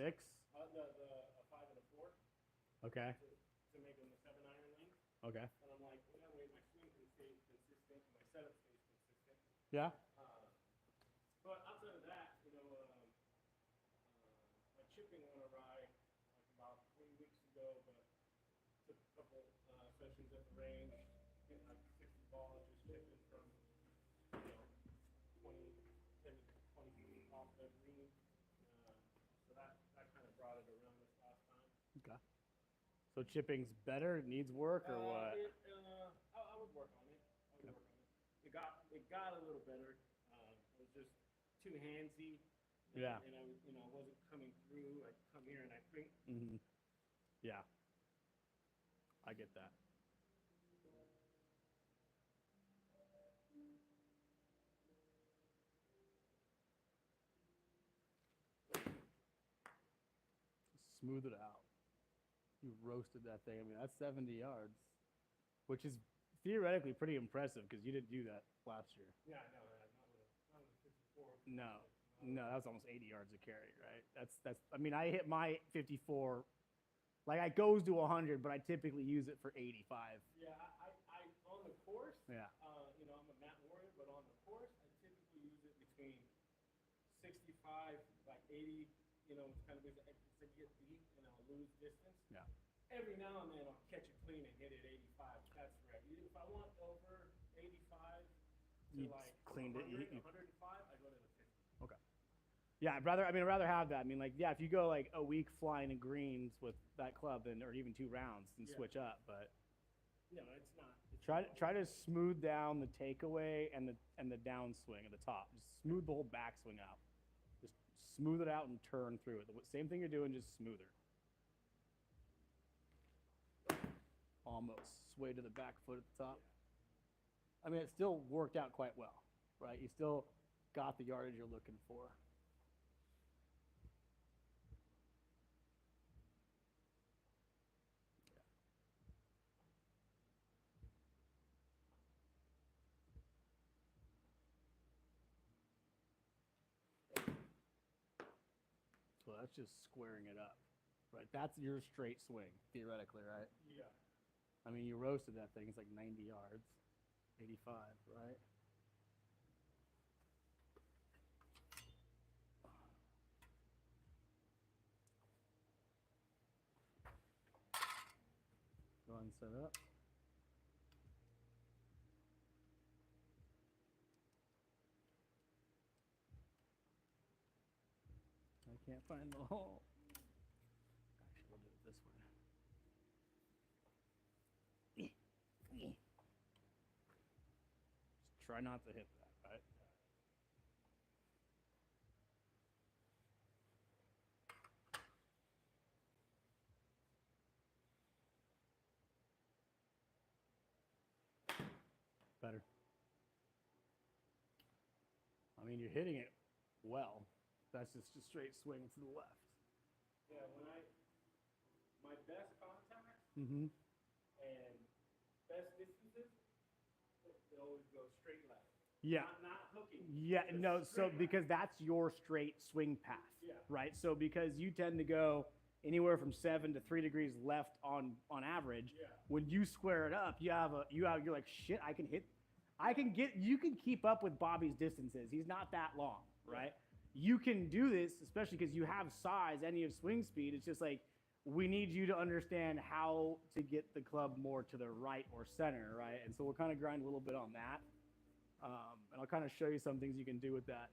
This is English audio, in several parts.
6? A 5 and a 4 Okay. to make them a 7-iron length. Okay. And I'm like, well, that way my swing can stay consistent and my setup stays consistent. Yeah. But outside of that, my chipping went awry like about 3 weeks ago, but took a couple sessions at the range, hit like 60 balls, just chipping from, 20, 10 to 20 feet off the green. So that kind of brought it around this last time. Okay. So chipping's better? It needs work or what? I would work on it. It got a little better. It was just too handsy. Yeah. And I wasn't coming through. I'd come here and I think. Mm-hmm. Yeah. I get that. Smooth it out. You roasted that thing. I mean, that's 70 yards, which is theoretically pretty impressive because you didn't do that last year. Yeah, no, not with a 54. No, that was almost 80 yards of carry, right? That's. I mean, I hit my 54, like it goes to 100, but I typically use it for 85. Yeah, I on the course. Yeah. I'm a mat warrior, but on the course, I typically use it between 65, like 80. It's kind of because I get deep and I'll lose distance. Yeah. Every now and then I'll catch it clean and hit it 85. That's right. If I want over 85 to You like cleaned 100, it. 105, I go to the 50. Okay. Yeah, I'd rather have that. I mean, like, yeah, if you go like a week flying in greens with that club, then or even 2 rounds, then switch up. But no, it's not. Try to smooth down the takeaway and the downswing at the top. Just smooth the whole backswing out. Just smooth it out and turn through it. The same thing you're doing, just smoother. Almost sway to the back foot at the top. I mean, it still worked out quite well, right? You still got the yardage you're looking for. So that's just squaring it up, right? That's your straight swing, theoretically, right? Yeah. I mean, you roasted that thing. It's like 90 yards, 85, right? Go ahead and set up. I can't find the hole. Actually, we'll do it this way. Just try not to hit that, right? Better. I mean, you're hitting it well. That's just a straight swing to the left. Yeah, my best contacts Mm-hmm. and best distances, they always go straight left. Yeah. Not hooking. Yeah, just no, so straight because left. that's your straight swing path, Yeah. right? So because you tend to go anywhere from 7 to 3 degrees left on average, Yeah. when you square it up, you're like, shit, you can keep up with Bobby's distances. He's not that long, right? You can do this, especially because you have size and you have swing speed. It's just like, we need you to understand how to get the club more to the right or center, right? And so we'll kind of grind a little bit on that. And I'll kind of show you some things you can do with that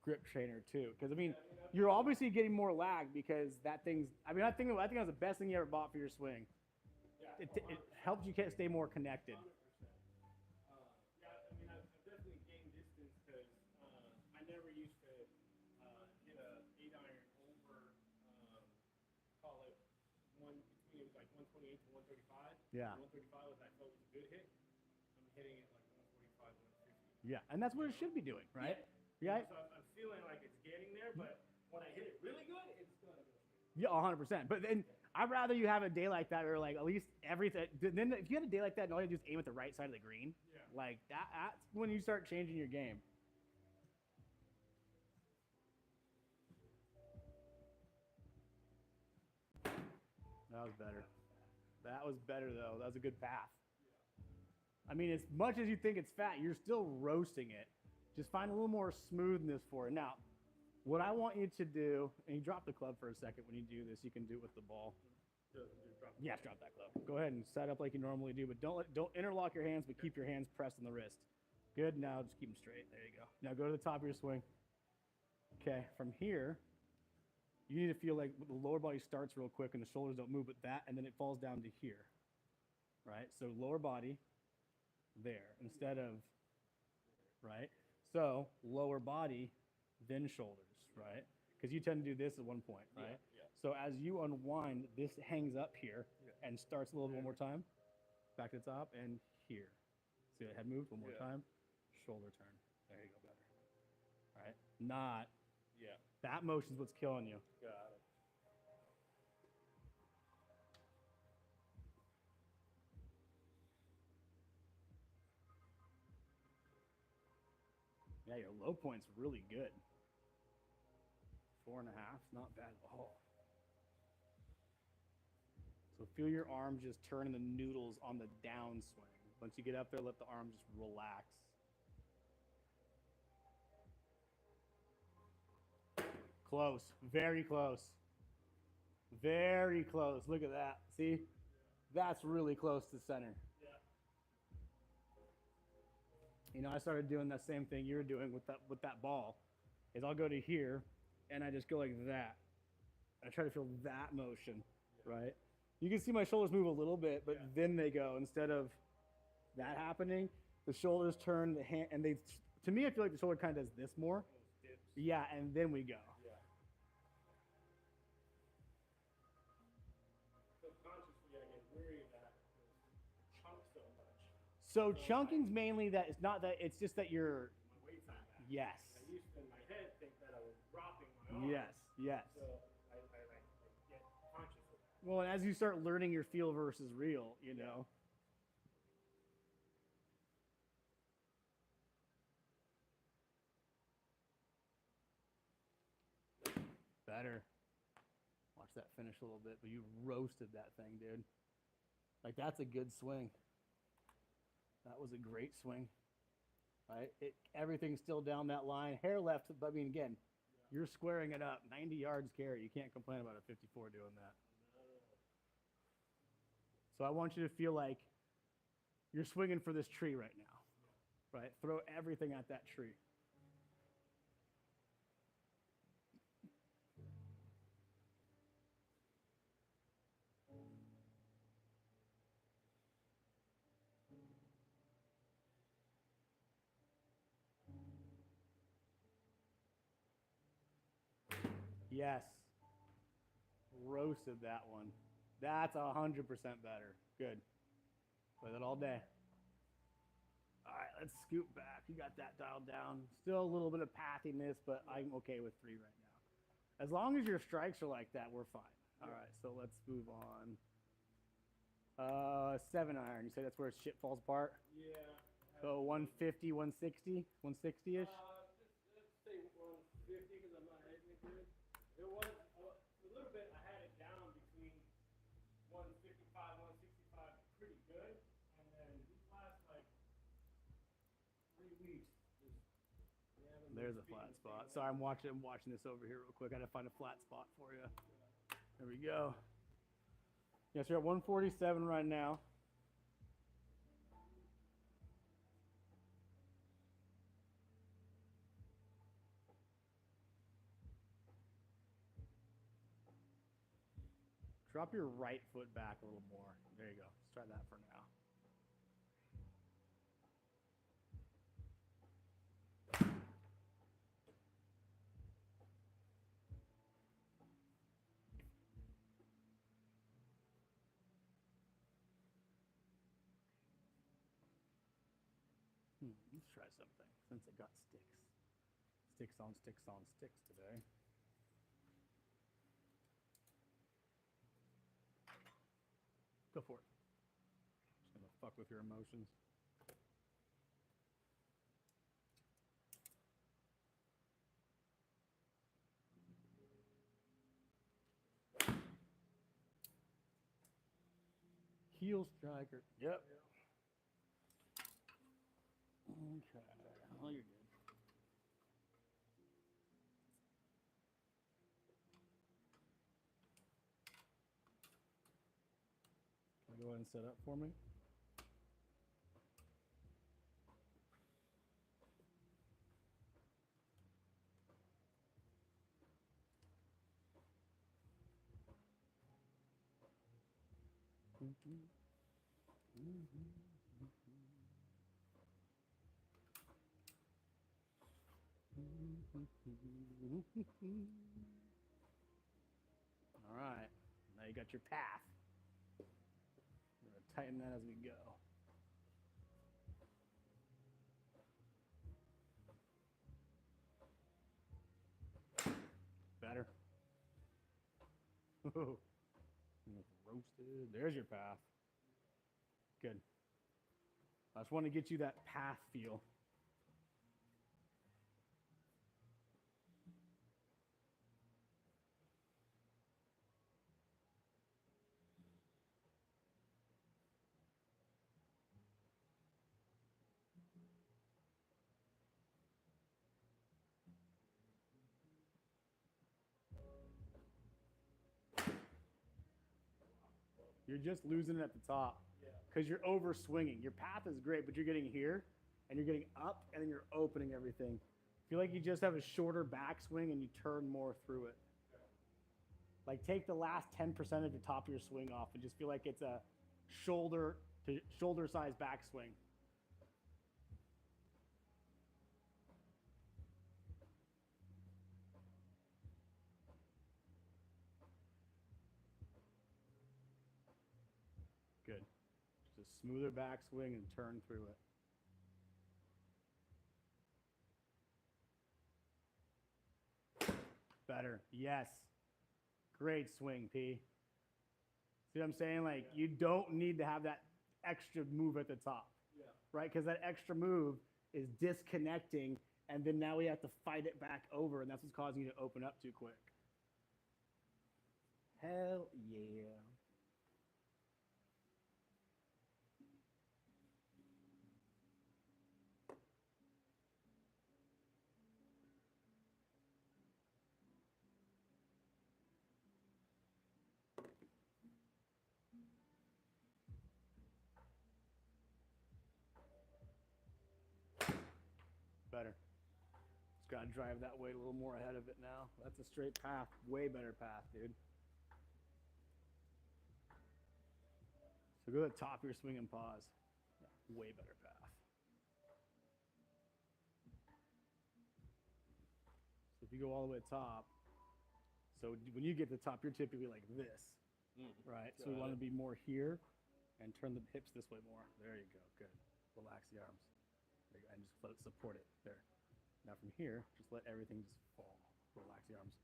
grip trainer too. Because I mean, you're obviously getting more lag because that thing's. I think that was the best thing you ever bought for your swing. Yeah, It helps you stay more connected. 100%. Yeah, I mean, I've definitely gained distance because I never used to hit a 8-iron over, call it it was like 128 to 135. Yeah. 135 was I felt was a good hit. I'm hitting it like 145, 150. Yeah, and that's what it should be doing, right? Yeah. So I'm feeling like it's getting there, but when I hit it really good, it's gonna go straight. Yeah, 100%. But then I'd rather you have a day like that where like at least everything. Then if you had a day like that and all you do is aim at the right side of the green, Yeah. like that's when you start changing your game. That was better. That was better, though. That was a good path. I mean, as much as you think it's fat, you're still roasting it. Just find a little more smoothness for it. Now, what I want you to do, and you drop the club for a second when you do this, you can do it with the ball. Yes, drop that club. Go ahead and set up like you normally do, but don't interlock your hands, but keep your hands pressed on the wrist. Good. Now just keep them straight. There you go. Now go to the top of your swing. Okay, from here, you need to feel like the lower body starts real quick and the shoulders don't move, but that, and then it falls down to here, right? So lower body there instead of, right? So lower body, then shoulders, right? Because you tend to do this at one point, right? Yeah. So as you unwind, this hangs up here and starts a little one more time. Back to the top and here. See that head moved one more time? Shoulder turn. There you go, better. All right? Not. Yeah. That motion's what's killing you. Got it. Yeah, your low point's really good. 4.5, not bad at all. So feel your arm just turning the noodles on the downswing. Once you get up there, let the arm just relax. Close, very close. Very close. Look at that. See? That's really close to center. Yeah. You know, I started doing that same thing you're doing with that ball. Is I'll go to here and I just go like that. I try to feel that motion, right? You can see my shoulders move a little bit, but then they go. Instead of that happening, the shoulders turn, the hand, and they. To me, I feel like the shoulder kind of does this more. Yeah, and then we go. Yeah. Subconsciously, I get worried that I chunk so much. So chunking's mainly that it's not that it's just that you're. My weight's not back. Yes. I used to in my head think that I was dropping my arm. Yes. Yes. So I get conscious of that. Well, and as you start learning your feel versus real, you know. Better. Watch that finish a little bit, but you roasted that thing, dude. Like, that's a good swing. That was a great swing. Right? Everything's still down that line. Hair left, but I mean, again, you're squaring it up. 90 yards carry. You can't complain about a 54 doing that. So I want you to feel like you're swinging for this tree right now. Right? Throw everything at that tree. Yes. Roasted that one. That's 100% better. Good. Play that all day. All right, let's scoot back. You got that dialed down. Still a little bit of pathiness, but I'm okay with 3 right now. As long as your strikes are like that, we're fine. All right, so let's move on. 7 iron. You say that's where shit falls apart? Yeah. So 150, 160, 160-ish? Let's say 150 because I'm not hitting it good. There was a little bit. I had it down between 155, 165, pretty good, and then these last like 3 weeks, There's a flat spot. Sorry, I'm watching this over here real quick. I gotta find a flat spot for you. There we go. Yes, you're at 147 right now. Drop your right foot back a little more. There you go. Let's try that for now. Let's try something since it got sticks. Sticks on sticks on sticks today. Go for it. Just gonna fuck with your emotions. heel striker. Yep. Okay. Oh, you're good. Can you go ahead and set up for me? All right. Now you got your path. We're going to tighten that as we go. Better. Roasted. There's your path. Good. I just want to get you that path feel. You're just losing it at the top because you're over swinging. Your path is great, but you're getting here and you're getting up and then you're opening everything. I feel like you just have a shorter backswing and you turn more through it. Like take the last 10% of your top of your swing off and just feel like it's a shoulder to shoulder size backswing. Good. Just a smoother backswing and turn through it. Better. Yes. Great swing, P. See what I'm saying? Like, you don't need to have that extra move at the top, right? Because that extra move is disconnecting, and then now we have to fight it back over, and that's what's causing you to open up too quick. Hell yeah. Better. Just got to drive that weight a little more ahead of it now. That's a straight path. Way better path, dude. So go to the top of your swing and pause. Yeah, way better path. So if you go all the way to the top, so when you get to the top, you're typically like this, right? So we want to be more here and turn the hips this way more. There you go. Good. Relax the arms. There you go. And just let it support it. There. Now from here, just let everything just fall. Relax the arms.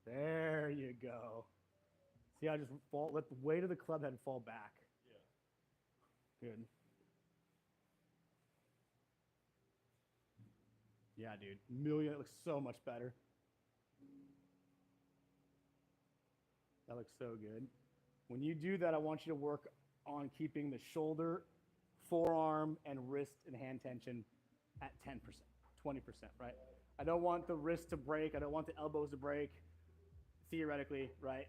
There you go. See how I just fall, let the weight of the club head fall back. Yeah. Good. Yeah, dude. It looks so much better. That looks so good. When you do that, I want you to work on keeping the shoulder, forearm, and wrist and hand tension at 10%, 20%, right? I don't want the wrist to break. I don't want the elbows to break, theoretically, right?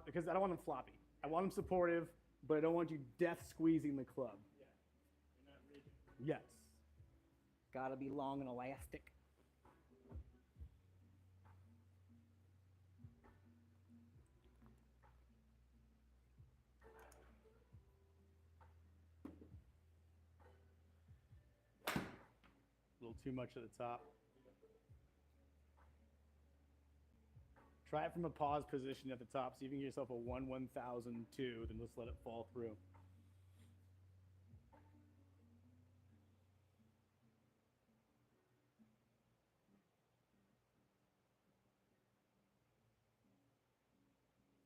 Because I don't want them floppy. I want them supportive, but I don't want you death squeezing the club. Yeah. You're not rigid. Yes. Gotta be long and elastic. A little too much at the top. Try it from a pause position at the top. See if you can get yourself a 1/1002, then just let it fall through.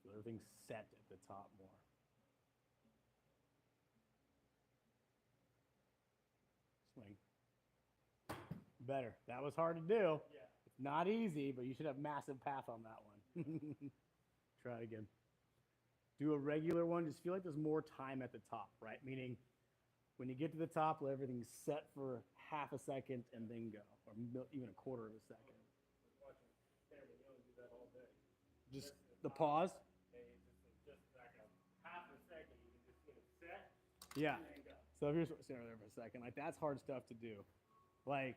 So everything's set at the top more. Swing. Better. That was hard to do. Yeah. It's not easy, but you should have massive path on that one. Try it again. do a regular one. Just feel like there's more time at the top, right? Meaning when you get to the top, let everything set for half a second and then go, or even a quarter of a second. Watching Cameron Young do that all day. Just the pause. And just like a half a second, you can just get it set. Yeah. And then go. So if you're sitting there for a second, like that's hard stuff to do. Like,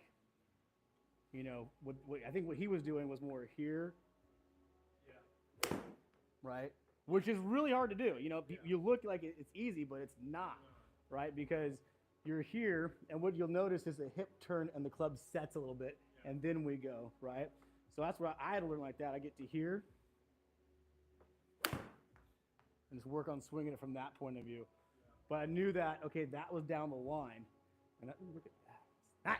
you know, I think what he was doing was more here, Yeah. right? Which is really hard to do. You know, you look like it's easy, but it's not, right? Because you're here, and what you'll notice is a hip turn and the club sets a little bit, and then we go, right? So that's where I had to learn like that. I get to here and just work on swinging it from that point of view. But I knew that, okay, that was down the line. And look at that. Nice.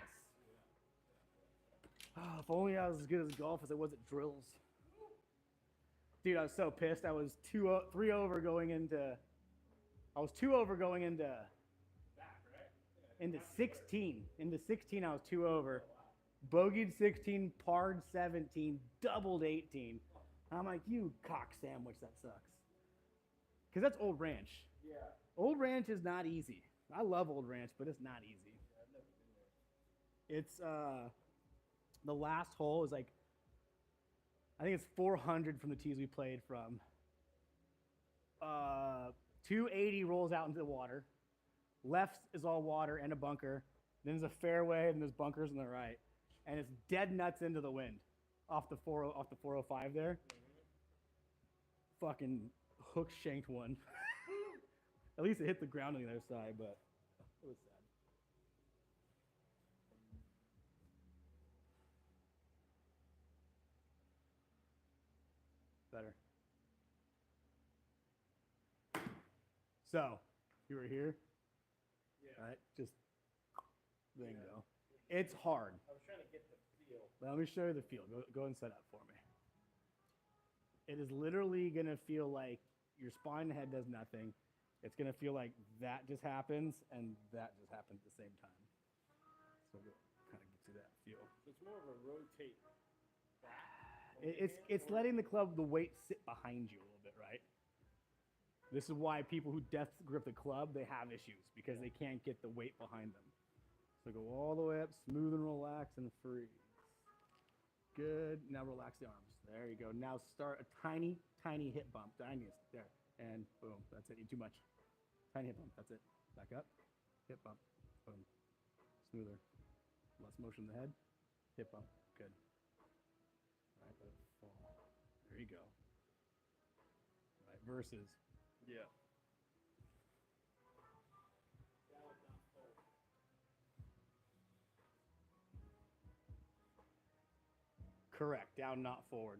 Oh, if only I was as good as golf as I was at drills. Dude, I was so pissed. I was 3 over going into. I was 2 over going into. Into 16. Into 16, I was 2 over. Bogeyed 16, parred 17, doubled 18. I'm like, you cock sandwich, that sucks. Because that's Old Ranch. Yeah. Old Ranch is not easy. I love Old Ranch, but it's not easy. I've never been there. It's the last hole is like, I think it's 400 from the tees we played from. 280 rolls out into the water. Left is all water and a bunker. Then there's a fairway and there's bunkers on the right, and it's dead nuts into the wind, off the 405 there. Mm-hmm. Fucking hook shanked one. At least it hit the ground on the other side, but it was sad. Better. So, you were here? Yeah. Right? Just bingo. It's hard. I was trying to get the feel. Let me show you the feel. Go and set up for me. It is literally going to feel like your spine and head does nothing. It's going to feel like that just happens and that just happens at the same time. So we'll kind of get you that feel. So it's more of a rotate back. It's letting the club, the weight sit behind you a little bit, right? This is why people who death grip the club, they have issues because they can't get the weight behind them. So go all the way up, smooth and relax and freeze. Good. Now relax the arms. There you go. Now start a tiny, tiny hip bump. Tiniest. There. And boom. That's it. Too much. Tiny hip bump. That's it. Back up. Hip bump. Boom. Smoother. Less motion in the head. Hip bump. Good. All right. Let it fall. There you go. All right. Versus. Yeah. Correct. Down, not forward.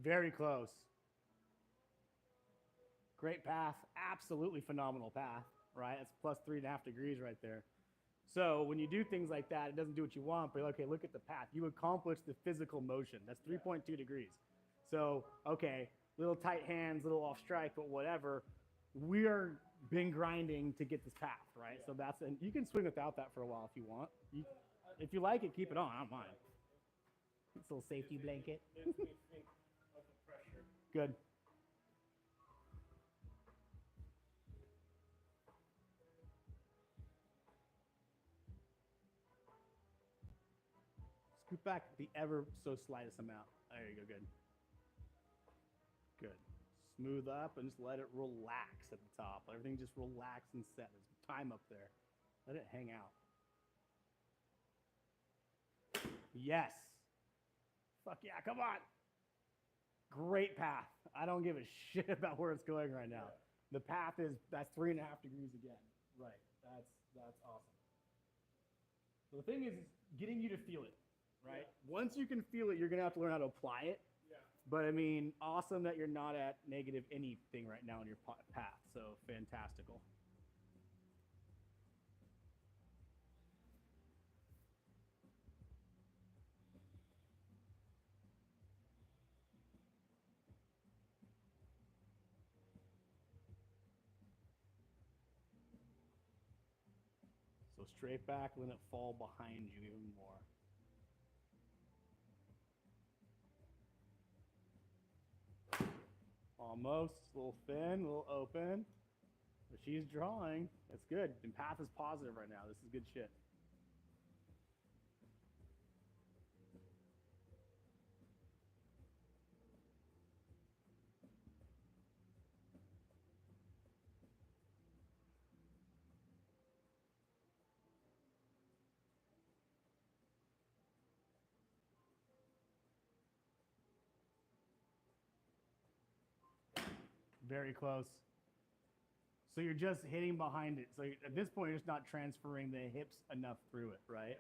Very close. Great path. Absolutely phenomenal path, right? It's plus 3.5 degrees right there. So when you do things like that, it doesn't do what you want, but okay, look at the path. You accomplish the physical motion. That's 3.2 degrees. So, okay, little tight hands, little off strike, but whatever. We are been grinding to get this path, right? So that's, and you can swing without that for a while if you want. If you like it, keep it on. I don't mind. It's a little safety blanket. Makes me think of the pressure. Good. Scoot back the ever so slightest amount. There you go, good. Good. Smooth up and just let it relax at the top. Everything just relax and set. There's time up there. Let it hang out. Yes. Fuck yeah, come on. Great path. I don't give a shit about where it's going right now. The path is, that's 3.5 degrees again. Right, that's awesome. So the thing is getting you to feel it, right? Once you can feel it, you're gonna have to learn how to apply it. Yeah. But I mean, awesome that you're not at negative anything right now in your path. So fantastical. So straight back, let it fall behind you even more. Almost. A little thin, a little open. But she's drawing. That's good. And path is positive right now. This is good shit. Very close. So you're just hitting behind it. So at this point, you're just not transferring the hips enough through it, right?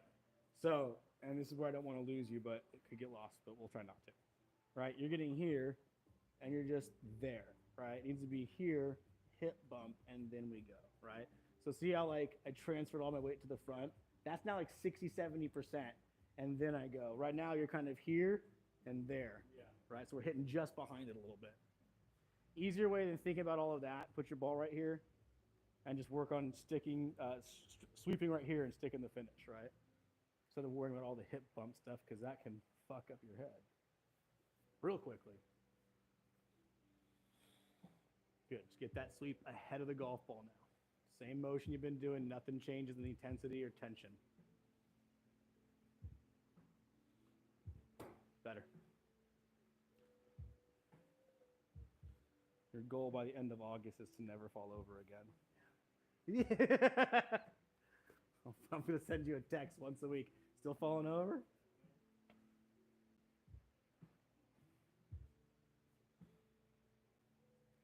So, and this is where I don't want to lose you, but it could get lost, but we'll try not to. Right? You're getting here, and you're just there, right? It needs to be here, hip bump, and then we go, right? So see how like I transferred all my weight to the front? That's now like 60, 70%, and then I go. Right now, you're kind of here and there, right? So we're hitting just behind it a little bit. Easier way than thinking about all of that, put your ball right here and just work on sticking, sweeping right here and sticking the finish, right? Instead of worrying about all the hip bump stuff, because that can fuck up your head real quickly. Good, just get that sweep ahead of the golf ball now. Same motion you've been doing, nothing changes in the intensity or tension. Better. Your goal by the end of August is to never fall over again. Yeah. I'm going to send you a text once a week. Still falling over?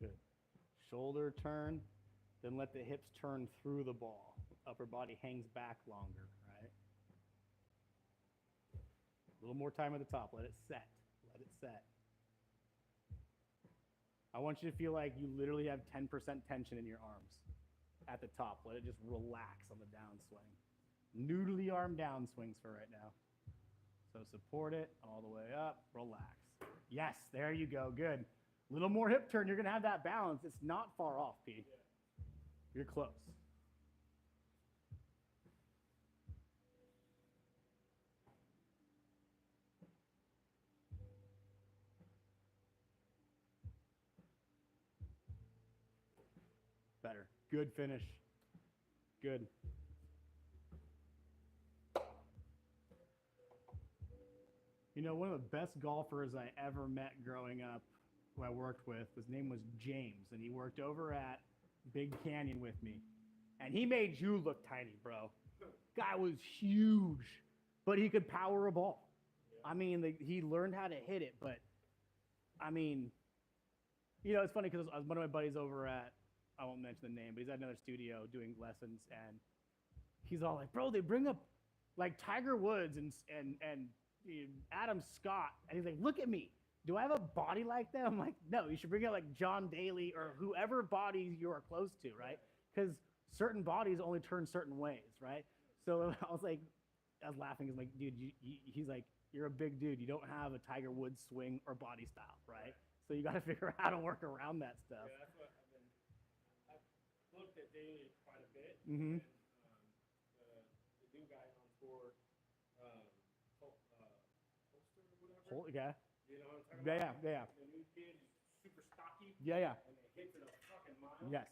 Good. Shoulder turn, then let the hips turn through the ball. Upper body hangs back longer, right? A little more time at the top. Let it set. Let it set. I want you to feel like you literally have 10% tension in your arms at the top. Let it just relax on the downswing. Noodly arm downswings for right now. So support it all the way up, relax. Yes, there you go, good. A little more hip turn, you're gonna have that balance. It's not far off, P. You're close. Better. Good finish. Good. You know, one of the best golfers I ever met growing up, who I worked with, his name was James, and he worked over at Big Canyon with me. And he made you look tiny, bro. Guy was huge, but he could power a ball. I mean, he learned how to hit it, but I mean, you know, it's funny because one of my buddies over at, I won't mention the name, but he's at another studio doing lessons, and he's all like, bro, they bring up like Tiger Woods and Adam Scott, and he's like, look at me. Do I have a body like that? I'm like, no, you should bring out like John Daly or whoever body you are close to, right? Because certain bodies only turn certain ways, right? So I was laughing. He's like, dude, he's like, you're a big dude. You don't have a Tiger Woods swing or body style, right? So you got to figure out how to work around that stuff. Yeah, that's what I've looked at Daly quite a bit. Mm-hmm. And, the new guy on tour, Holster or whatever. Yeah. You know what I'm talking about? Yeah. The new kid is super stocky. Yeah. And it hits it a fucking mile. Yes.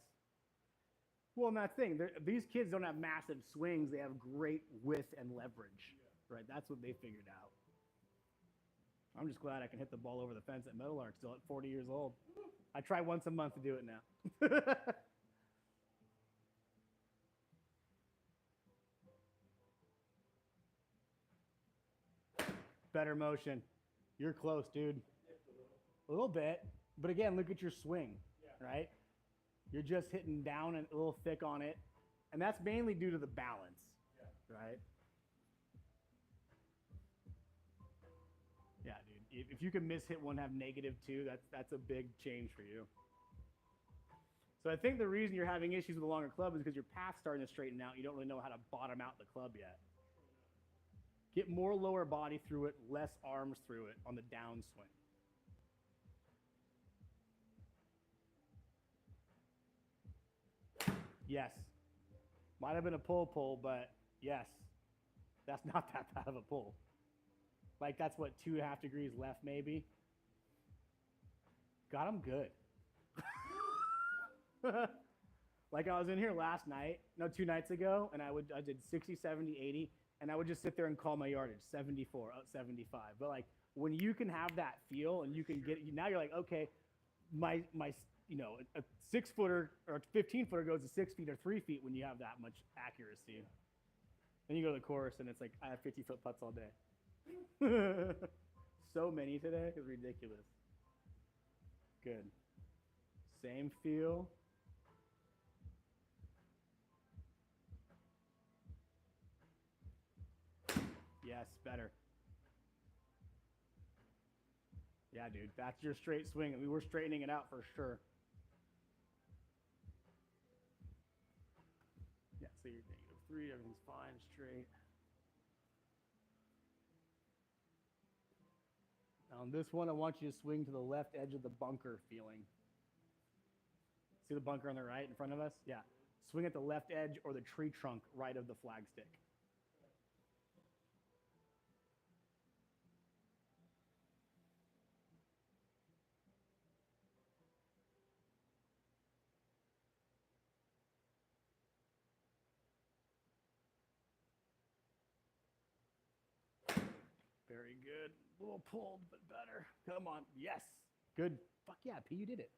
Well, and that thing, these kids don't have massive swings. They have great width and leverage, right? That's what they figured out. I'm just glad I can hit the ball over the fence at Metal Arc still at 40 years old. I try once a month to do it now. Better motion. You're close, dude. A little bit. But again, look at your swing, right? You're just hitting down and a little thick on it. And that's mainly due to the balance, right? Yeah, dude. If you can miss hit one, have -2, that's a big change for you. So I think the reason you're having issues with a longer club is because your path's starting to straighten out. You don't really know how to bottom out the club yet. Get more lower body through it, less arms through it on the downswing. Yes. Might have been a pull, but yes, that's not that bad of a pull. Like that's what 2.5 degrees left, maybe. Got him good. Like I was in here last night, no, 2 nights ago, and I did 60, 70, 80, and I would just sit there and call my yardage 74, 75. But like when you can have that feel and you can get now you're like, okay, my a 6-footer or a 15-footer goes to 6 feet or 3 feet when you have that much accuracy. Then you go to the course and it's like I have 50-foot putts all day. So many today is ridiculous. Good. Same feel. Yes, better. Yeah, dude, that's your straight swing. We were straightening it out for sure. Yeah, so you're -3, everything's fine, straight. Now on this one, I want you to swing to the left edge of the bunker feeling. See the bunker on the right in front of us? Yeah. Swing at the left edge or the tree trunk right of the flagstick. Very good. A little pulled, but better. Come on. Yes. Good. Fuck yeah, P, you did it.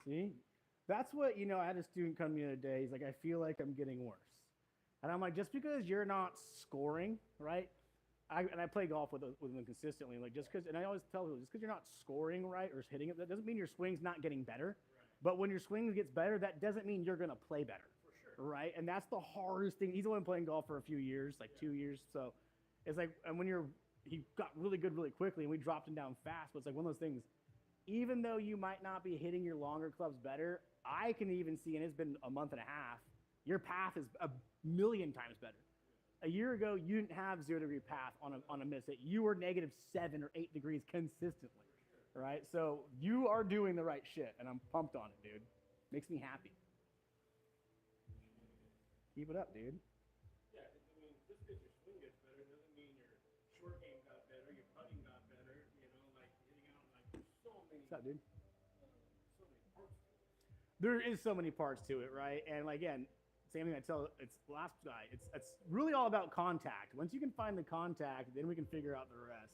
See? That's what, I had a student come to me the other day. He's like, I feel like I'm getting worse. And I'm like, just because you're not scoring, right? And I play golf with them consistently. Like, just because, and I always tell people, just because you're not scoring right or hitting it, that doesn't mean your swing's not getting better. Right. But when your swing gets better, that doesn't mean you're going to play better. For sure. Right? And that's the hardest thing. He's only been playing golf for a few years, like 2 years. So it's like, and when he got really good really quickly and we dropped him down fast, but it's like one of those things, even though you might not be hitting your longer clubs better, I can even see, and it's been a month and a half, your path is a million times better. A year ago, you didn't have 0-degree path on a miss hit. You were -7 or 8 degrees consistently, right? So you are doing the right shit, and I'm pumped on it, dude. Makes me happy. Keep it up, dude. Yeah, I mean, just because your swing gets better doesn't mean your short game got better, your putting got better, like hitting out, like there's so many. What's up, dude? So many parts to it. There is so many parts to it, right? And again, same thing I tell it's last guy. It's really all about contact. Once you can find the contact, then we can figure out the rest.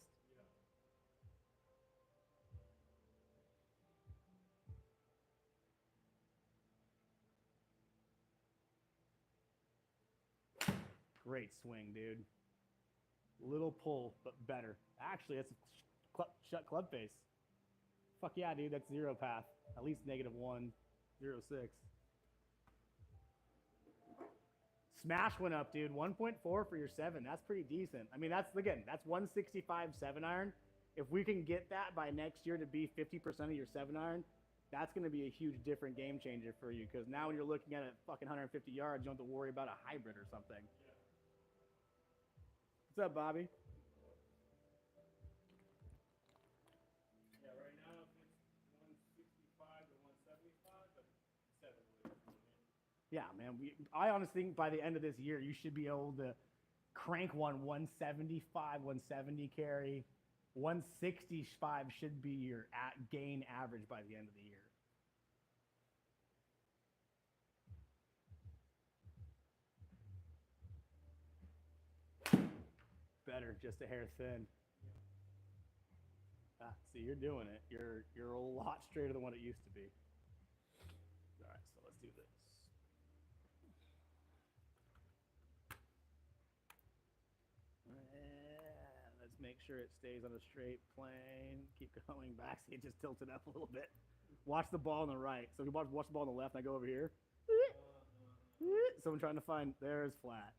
Yeah. Great swing, dude. Little pull, but better. Actually, that's a shut club face. Fuck yeah, dude. That's 0 path. At least -1, 0.6. Smash went up, dude. 1.4 for your 7. That's pretty decent. I mean, that's 165 7-iron. If we can get that by next year to be 50% of your 7-iron, that's going to be a huge different game changer for you. Because now when you're looking at it fucking 150 yards, you don't have to worry about a hybrid or something. Yeah. What's up, Bobby? Yeah, right now it's 165 to 175, but 7 would. Yeah, man. I honestly think by the end of this year, you should be able to crank 175, 170 carry. 165 should be your gain average by the end of the year. Better, just a hair thin. See, you're doing it. You're a lot straighter than what it used to be. All right, so let's do this. Let's make sure it stays on a straight plane. Keep going back. See, it just tilted up a little bit. Watch the ball on the right. So if you watch the ball on the left, and I go over here. Someone trying to find. There's flat.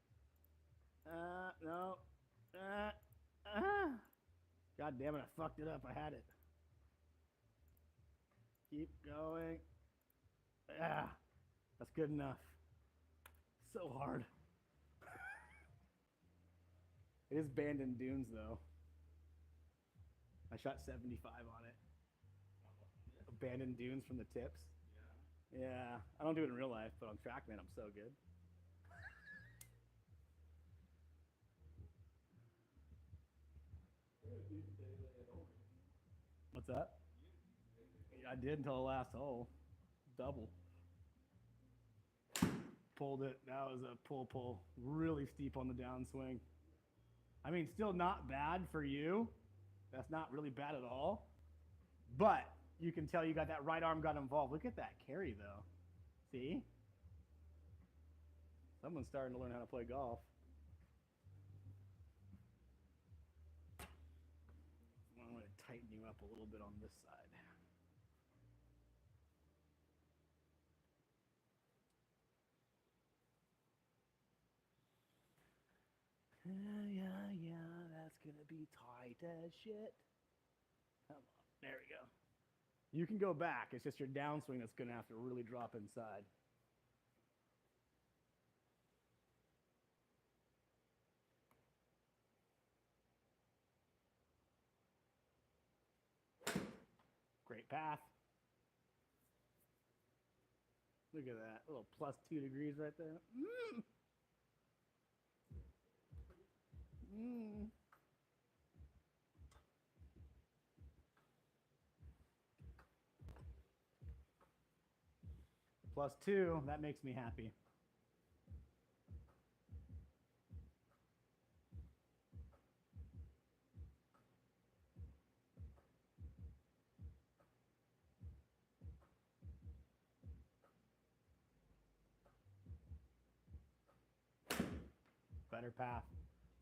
No. God damn it! I fucked it up. I had it. Keep going. Yeah, that's good enough. So hard. It is Bandon Dunes, though. I shot 75 on it. Bandon Dunes from the tips. Yeah. I don't do it in real life, but on TrackMan, I'm so good. What's that? Yeah, I did until the last hole. Double. Pulled it. That was a pull. Really steep on the downswing. I mean, still not bad for you. That's not really bad at all. But you can tell you got that right arm got involved. Look at that carry, though. See? Someone's starting to learn how to play golf. I'm going to tighten you up a little bit on this side. Yeah, that's going to be tight as shit. Come on. There we go. You can go back. It's just your downswing that's going to have to really drop inside. Great path. Look at that. A little plus 2 degrees right there. Plus 2, that makes me happy. Better path.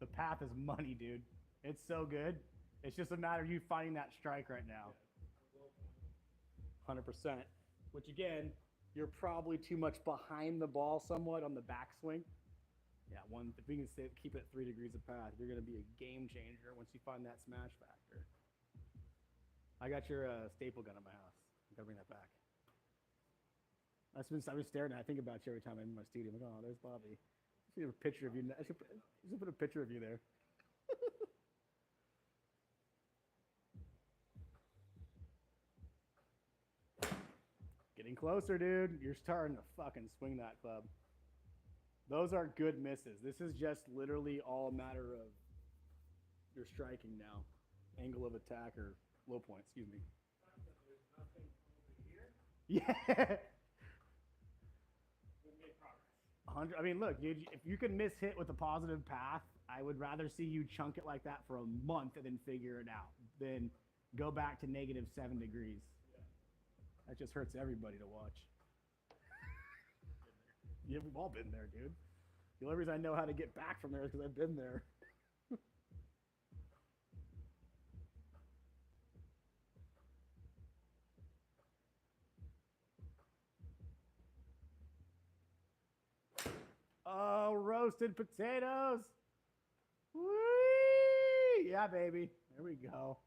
The path is money, dude. It's so good. It's just a matter of you finding that strike right now. 100%. Which again, you're probably too much behind the ball somewhat on the backswing. Yeah, if we can keep it 3 degrees of path, you're going to be a game changer once you find that smash factor. I got your staple gun at my house. I got to bring that back. I've been staring at it. I think about you every time I'm in my studio. I'm like, oh, there's Bobby. I should have a picture of you. I should put a picture of you there. Getting closer, dude. You're starting to fucking swing that club. Those are good misses. This is just literally all a matter of your striking now. Angle of attack or low point, excuse me. There's nothing over here. Yeah. We made progress. 100. I mean, look, dude, if you can miss hit with a positive path, I would rather see you chunk it like that for a month and then figure it out than go back to -7 degrees. Yeah. That just hurts everybody to watch. Yeah, we've all been there, dude. The only reason I know how to get back from there is because I've been there. Oh, roasted potatoes. Whee! Yeah, baby. There we go.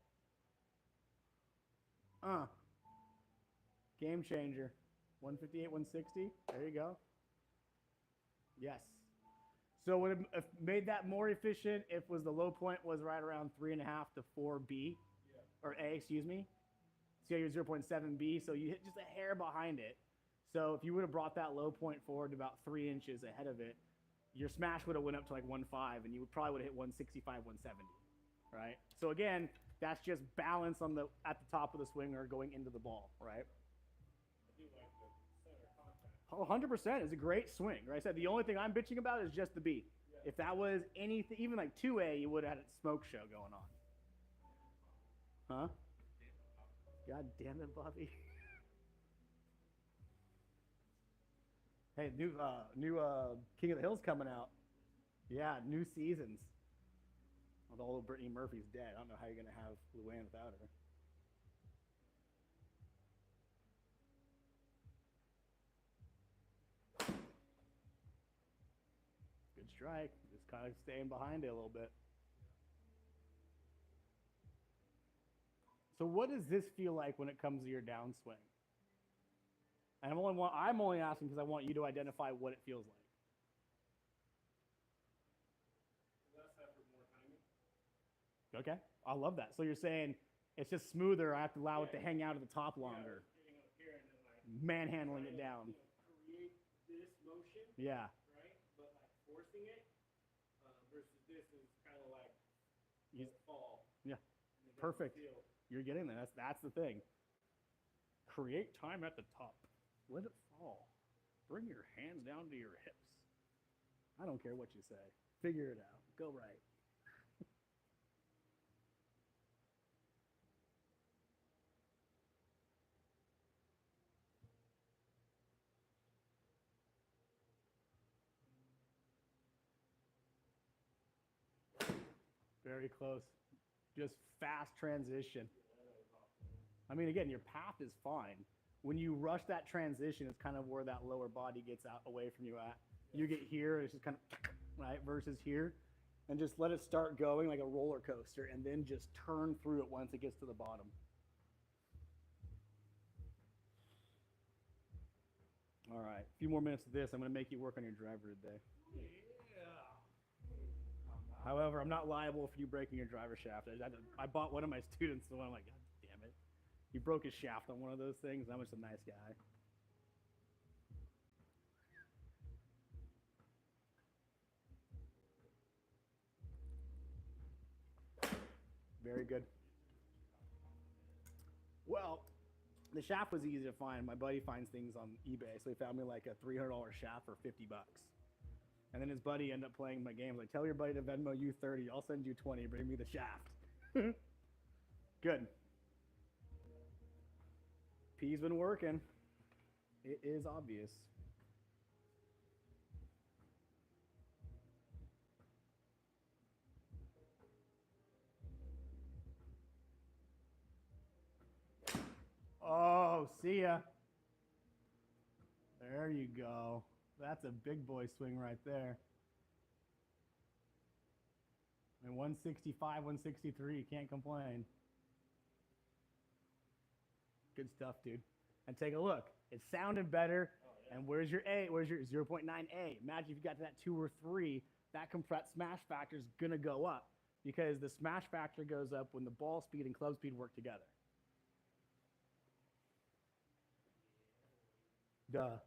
Game changer. 158, 160. There you go. Yes. So would it made that more efficient if the low point was right around 3.5 to 4B, or A, excuse me. So you have your 0.7B, so you hit just a hair behind it. So if you would have brought that low point forward about 3 inches ahead of it, your smash would have went up to like 1.5, and you probably would have hit 165, 170, right? So again, that's just balance at the top of the swing or going into the ball, right? I do like the center contact. 100% is a great swing, right? I said the only thing I'm bitching about is just the B. Yeah. If that was anything, even like 2A, you would have had a smoke show going on. Huh? God damn it, Bobby. Hey, new King of the Hill's coming out. Yeah, new seasons. Although Brittany Murphy's dead, I don't know how you're gonna have Luann without her. Good strike. Just kind of staying behind it a little bit. So what does this feel like when it comes to your downswing? And I'm only asking because I want you to identify what it feels like. Less effort, more timing. Okay, I love that. So you're saying it's just smoother. I have to allow it to hang out at the top longer. Getting up here and then like manhandling it down. Create this motion. Yeah. Right, but like forcing it versus this is kind of like You fall. Yeah. Perfect. You're getting there. That's the thing. Create time at the top. Let it fall. Bring your hands down to your hips. I don't care what you say. Figure it out. Go right. Very close. Just fast transition. I mean, again, your path is fine. When you rush that transition, it's kind of where that lower body gets out away from you at. You get here, it's just kind of, right, versus here. And just let it start going like a roller coaster and then just turn through it once it gets to the bottom. All right, a few more minutes of this. I'm going to make you work on your driver today. However, I'm not liable for you breaking your driver shaft. I bought one of my students, so I'm like, God damn it. He broke his shaft on one of those things. I'm just a nice guy. Very good. Well, the shaft was easy to find. My buddy finds things on eBay, so he found me like a $300 shaft for $50. And then his buddy ended up playing my game. Like, tell your buddy to Venmo you 30. I'll send you 20. Bring me the shaft. Good. P's been working. It is obvious. Oh, see ya. There you go. That's a big boy swing right there. I mean, 165, 163, you can't complain. Good stuff, dude. And take a look. It sounded better. Oh, yeah. And where's your A? Where's your 0.9A? Imagine if you got to that 2 or 3, that smash factor is going to go up because the smash factor goes up when the ball speed and club speed work together. Duh.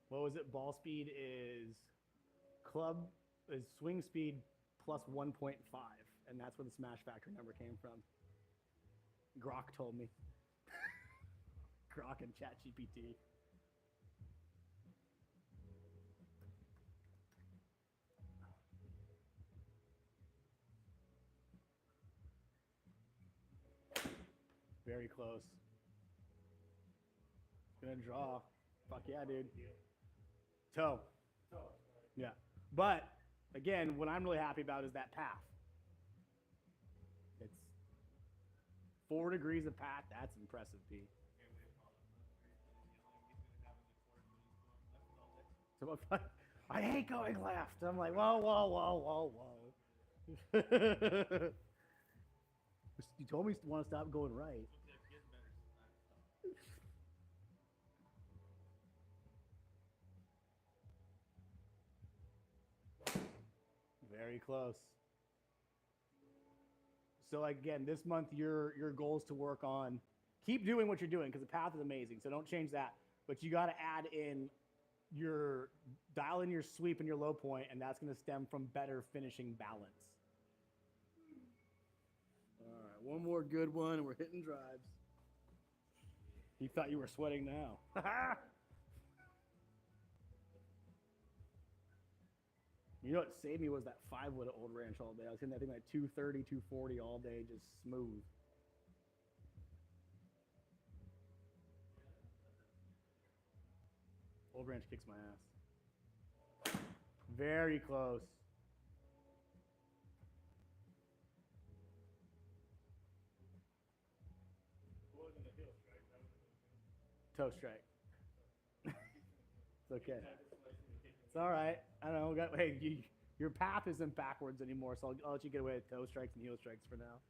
What was it? Ball speed is swing speed plus 1.5, and that's where the smash factor number came from. Grok told me. Grok and ChatGPT. Very close. Gonna draw. Fuck yeah, dude. Toe. Yeah. But, again, what I'm really happy about is that path. It's 4 degrees of path. That's impressive, P. So I hate going left. I'm like, whoa, whoa, whoa, whoa, whoa. You told me you want to stop going right. Very close. So again, this month your goal is to work on, keep doing what you're doing because the path is amazing. So don't change that. But you got to add in dial in your sweep and your low point, and that's going to stem from better finishing balance. All right, one more good one, and we're hitting drives. You thought you were sweating now. You know what saved me was that 5-wood at Old Ranch all day. I was hitting that thing like 230, 240 all day, just smooth. Old Ranch kicks my ass. Very close. Toe strike. It's okay. It's all right. I don't know. Hey, your path isn't backwards anymore, so I'll let you get away with toe strikes and heel strikes for now.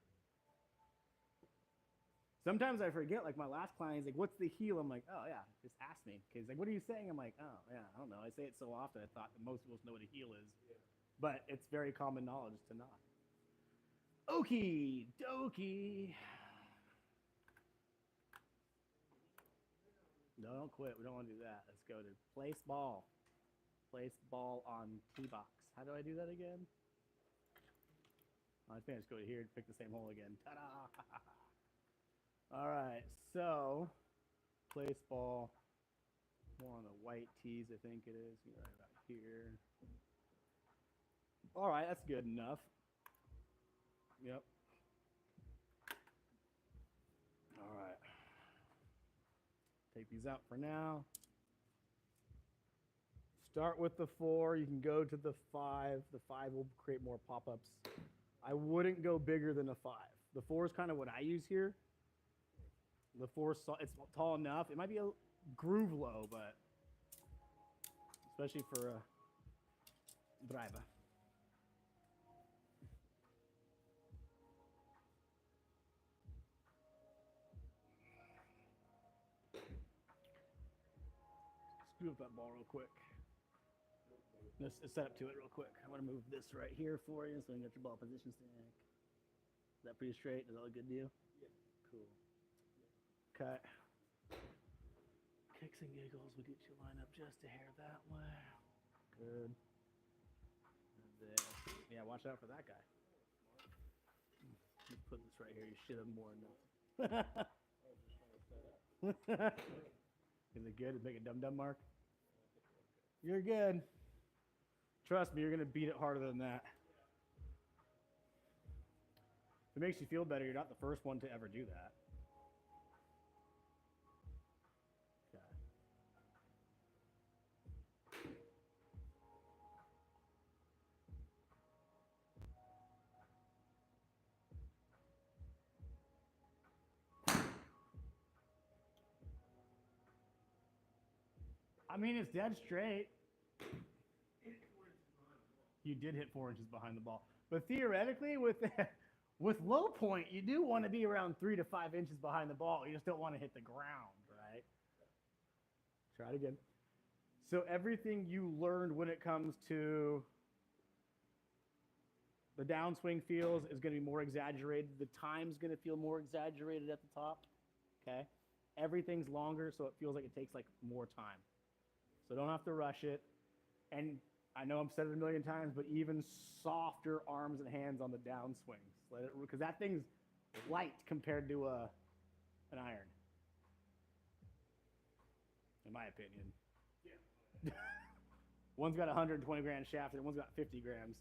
Sometimes I forget, like my last client, he's like, what's the heel? I'm like, oh, yeah, just ask me. He's like, what are you saying? I'm like, oh, yeah, I don't know. I say it so often, I thought that most people know what a heel is. Yeah. But it's very common knowledge to not. Okie dokie. No, don't quit. We don't want to do that. Let's go to place ball. Place ball on tee box. How do I do that again? I think I just go to here and pick the same hole again. Ta-da! All right, so place ball. More on the white tees, I think it is. Right about here. All right, that's good enough. Yep. All right. Take these out for now. Start with the 4. You can go to the 5. The 5 will create more pop-ups. I wouldn't go bigger than a 5. The 4 is kind of what I use here. The 4 it's tall enough. It might be a groove low, but especially for a driver. Screw up that ball real quick. Let's set up to it real quick. I'm going to move this right here for you so you can get your ball position stack. Is that pretty straight? Is that a good deal? Yeah. Cool. Okay. Kicks and giggles. We'll get you lined up just a hair that way. Good. And then, yeah, watch out for that guy. Let's put this right here. You should have more enough. Is it good? Make a dum-dum mark? You're good. Trust me, you're going to beat it harder than that. If it makes you feel better, you're not the first one to ever do that. Okay. I mean, it's dead straight. You did hit 4 inches behind the ball. But theoretically, with low point, you do want to be around 3 to 5 inches behind the ball. You just don't want to hit the ground, right? Try it again. So everything you learned when it comes to the downswing feels is going to be more exaggerated. The time's going to feel more exaggerated at the top, okay? Everything's longer, so it feels like it takes like more time. So don't have to rush it. And I know I've said it a million times, but even softer arms and hands on the downswings. Let it, because that thing's light compared to an iron, in my opinion. Yeah. One's got 120 grand shaft, and one's got 50 grams.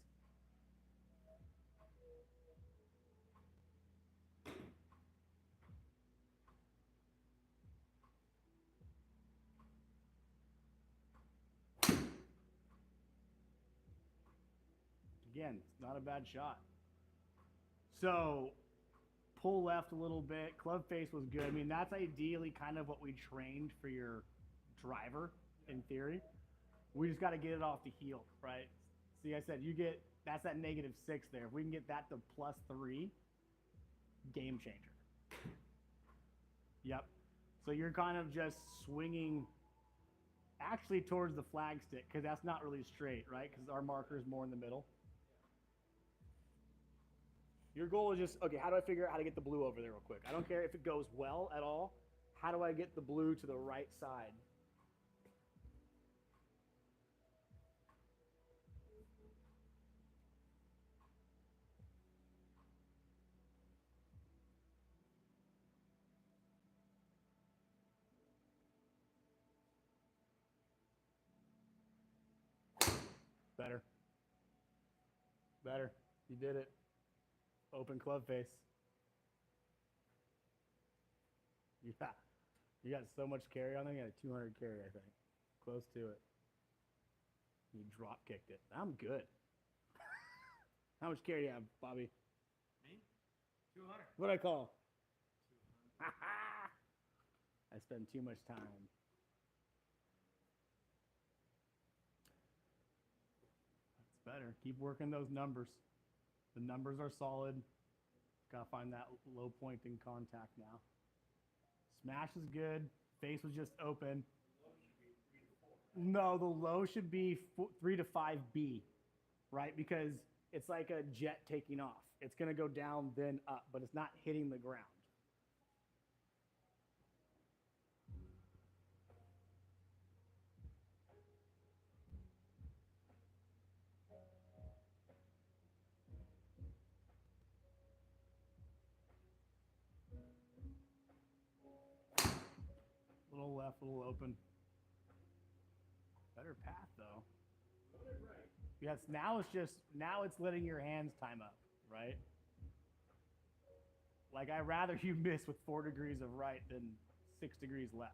Again, it's not a bad shot. So, pull left a little bit. Club face was good. I mean, that's ideally kind of what we trained for your driver in theory. We just got to get it off the heel, right? See, I said that's that -6 there. If we can get that to +3, game changer. Yep. So you're kind of just swinging actually towards the flag stick because that's not really straight, right? Because our marker is more in the middle. Your goal is just, okay, how do I figure out how to get the blue over there real quick? I don't care if it goes well at all. How do I get the blue to the right side? Better. Better. You did it. Open club face. Yeah. You got so much carry on there. You got a 200 carry, I think. Close to it. You drop kicked it. I'm good. How much carry do you have, Bobby? Me? 200. What'd I call? 200. I spend too much time. That's better. Keep working those numbers. The numbers are solid. Gotta find that low point in contact now. Smash is good. Face was just open. No, the low should be 3 to 5B, right? Because it's like a jet taking off. It's gonna go down, then up, but it's not hitting the ground. enough, a little open. Better path though. Right. Yes, now it's letting your hands time up, right? Like I'd rather you miss with 4 degrees of right than 6 degrees left.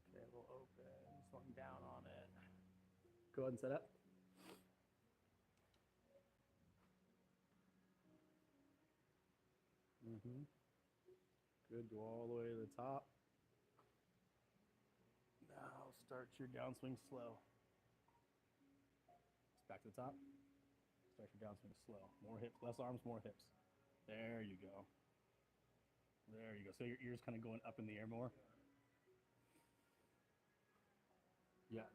Okay, a little open, swung down on it. Go ahead and set up. Good, go all the way to the top. Now start your downswing slow. Back to the top. Start your downswing slow. More hips, less arms, more hips. There you go. There you go. So your ears kind of going up in the air more. Yeah.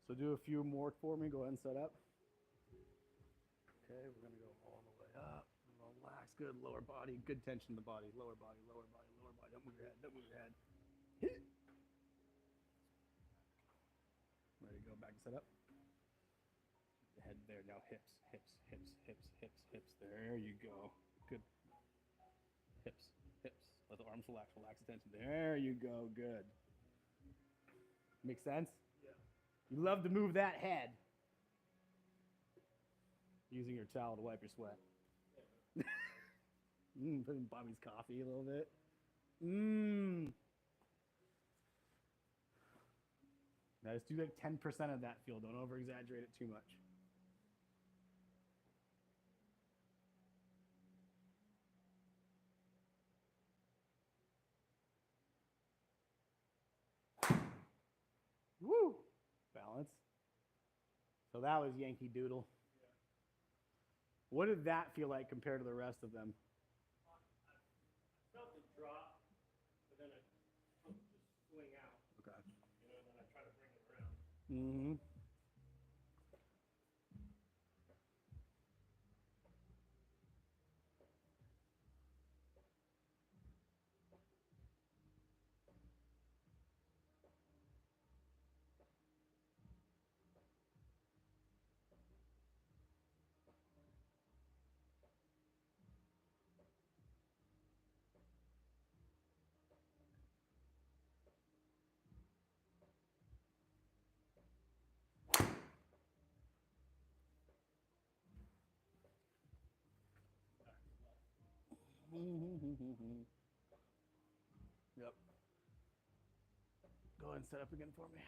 So do a few more for me. Go ahead and set up. Okay, we're going to go all the way up. Relax. Good. Lower body. Good tension in the body. Lower body, lower body, lower body. Don't move your head. Don't move your head. Ready to go. Back to set up. The head there. Now hips, hips, hips, hips, hips, hips. There you go. Good. Hips, hips. Let the arms relax. Relax the tension. There you go. Good. Make sense? Yeah. You love to move that head. Using your towel to wipe your sweat. Put in Bobby's coffee a little bit. Now just do like 10% of that feel. Don't over exaggerate it too much. Woo! Balance. So that was Yankee Doodle. Yeah. What did that feel like compared to the rest of them? I felt the drop, but then I felt the swing out. Okay. You know, and then I try to bring it around. Mm-hmm. Yep. Go ahead and set up again for me.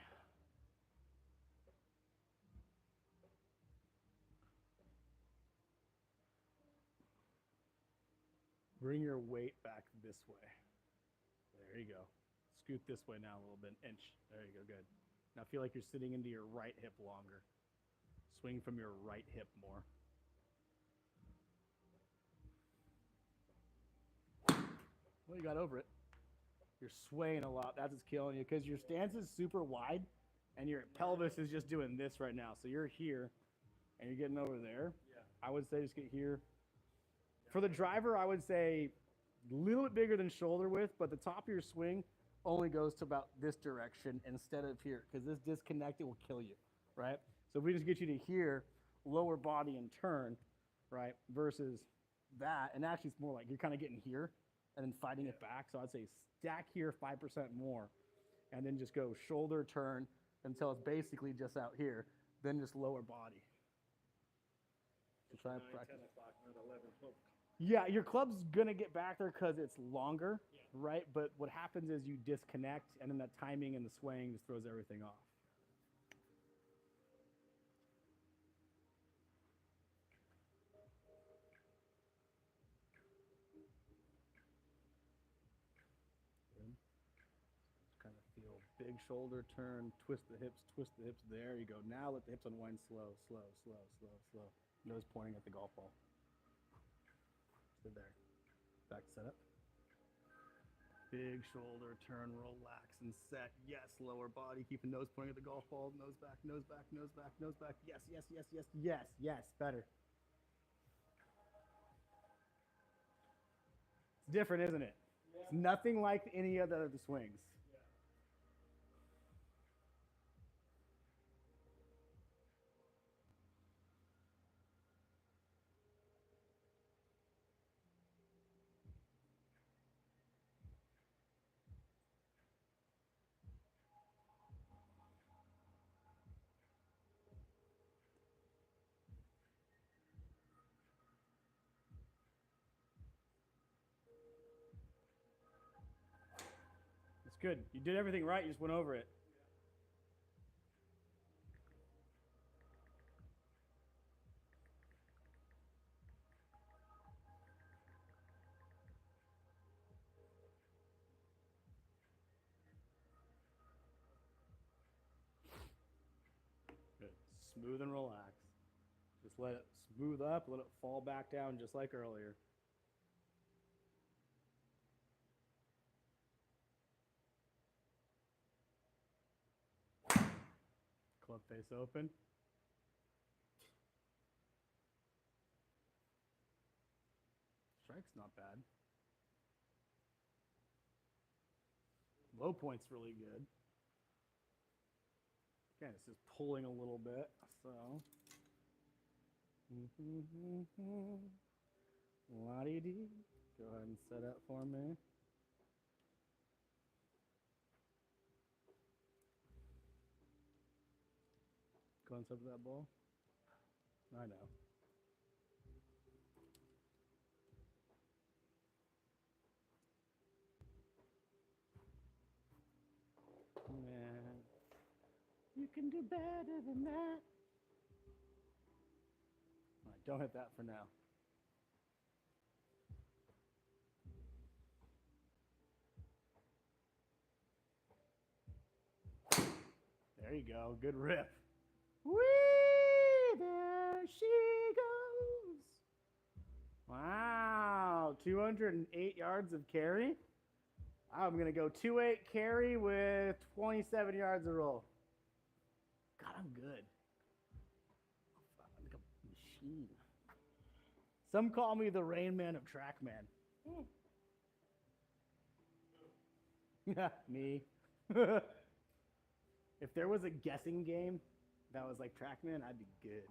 Bring your weight back this way. There you go. Scoot this way now a little bit, inch. There you go, good. Now feel like you're sitting into your right hip longer. Swing from your right hip more. Well, you got over it. You're swaying a lot. That's what's killing you because your stance is super wide and your pelvis is just doing this right now. So you're here and you're getting over there. Yeah. I would say just get here. For the driver, I would say a little bit bigger than shoulder width, but the top of your swing only goes to about this direction instead of here because this disconnect, it will kill you, right? So if we just get you to here, lower body and turn, right, versus that, and actually it's more like you're kind of getting here and then fighting it back. So I'd say stack here 5% more and then just go shoulder turn until it's basically just out here, then just lower body. So try and 9, practice. 10 o'clock, not 11, 12. Yeah, your club's gonna get back there because it's longer, right? But what happens is you disconnect, and then that timing and the swaying just throws everything off. Good. Just kind of feel big shoulder turn, twist the hips, twist the hips. There you go. Now let the hips unwind slow, slow, slow, slow, slow. Nose pointing at the golf ball. Sit there. Back to setup. Big shoulder turn, relax and set. Yes, lower body. Keep the nose pointing at the golf ball. Nose back, nose back, nose back, nose back. Yes, yes, yes, yes, yes, yes. Better. It's different, isn't it? Yeah. It's nothing like any other of the swings. Yeah. good. You did everything right. You just went over it. Good. Smooth and relax. Just let it smooth up, let it fall back down just like earlier. Club face open. Strike's not bad. Low point's really good. Again, it's just pulling a little bit, so. La-dee-dee. Go ahead and set up for me. Go and set up that ball. I know. Man, you can do better than that. All right, don't hit that for now. There you go. Good rip. Whee! There she goes. Wow. 208 yards of carry. I'm going to go 2.8 carry with 27 yards of roll. God, I'm good. I'm like a machine. Some call me the Rain Man of Trackman. Me. If there was a guessing game that was like Trackman, I'd be good.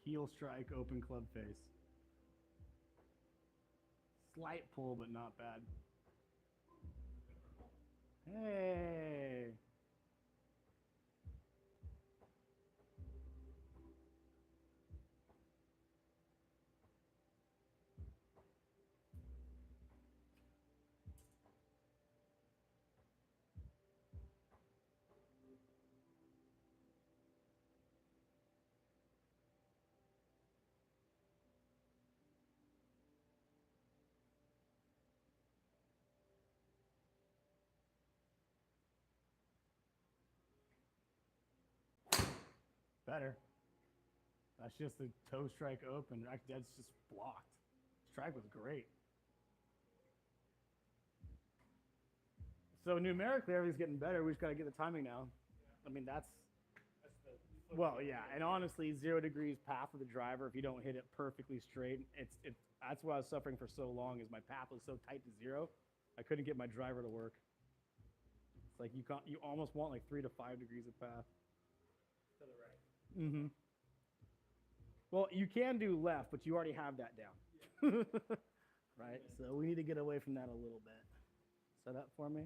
Heel strike, open club face. Slight pull, but not bad. Hey. Better. That's just a toe strike open. Actually, that's just blocked. Strike was great. So numerically, everything's getting better. We just got to get the timing now. I mean, that's the well, yeah. And honestly, 0 degrees path of the driver. If you don't hit it perfectly straight, that's why I was suffering for so long. Is my path was so tight to 0, I couldn't get my driver to work. It's like you almost want like 3 to 5 degrees of path. To the right. Mm-hmm. Well, you can do left, but you already have that down. Yeah. Right? So we need to get away from that a little bit. Set up for me.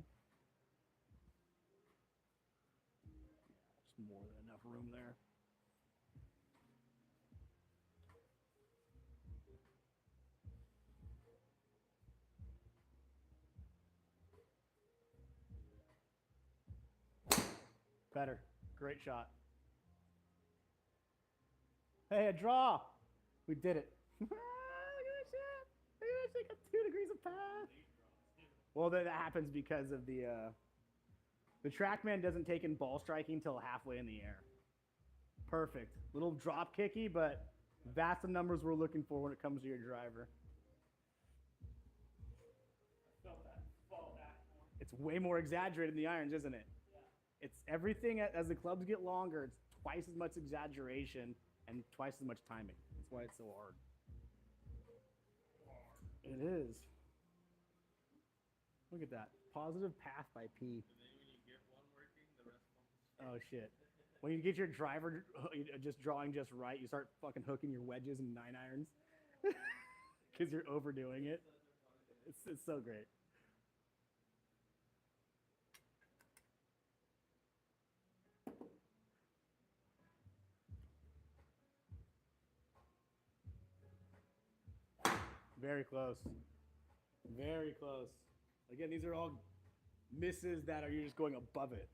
Just more than enough room there. Better. Great shot. Hey, a draw. We did it. Look at that shit. Look at that shit. Got 2 degrees of path. Well, that happens because of the TrackMan doesn't take in ball striking until halfway in the air. Perfect. Little drop kicky, but that's the numbers we're looking for when it comes to your driver. I felt that fall back more. It's way more exaggerated in the irons, isn't it? Yeah. It's everything as the clubs get longer, it's twice as much exaggeration and twice as much timing. That's why it's so hard. It is. Look at that. Positive path by P. And then when you get one working, the rest comes. Oh shit. When you get your driver just drawing just right, you start fucking hooking your wedges and 9-irons because you're overdoing it. It's so great. Very close. Very close. Again, these are all misses that are you're just going above it.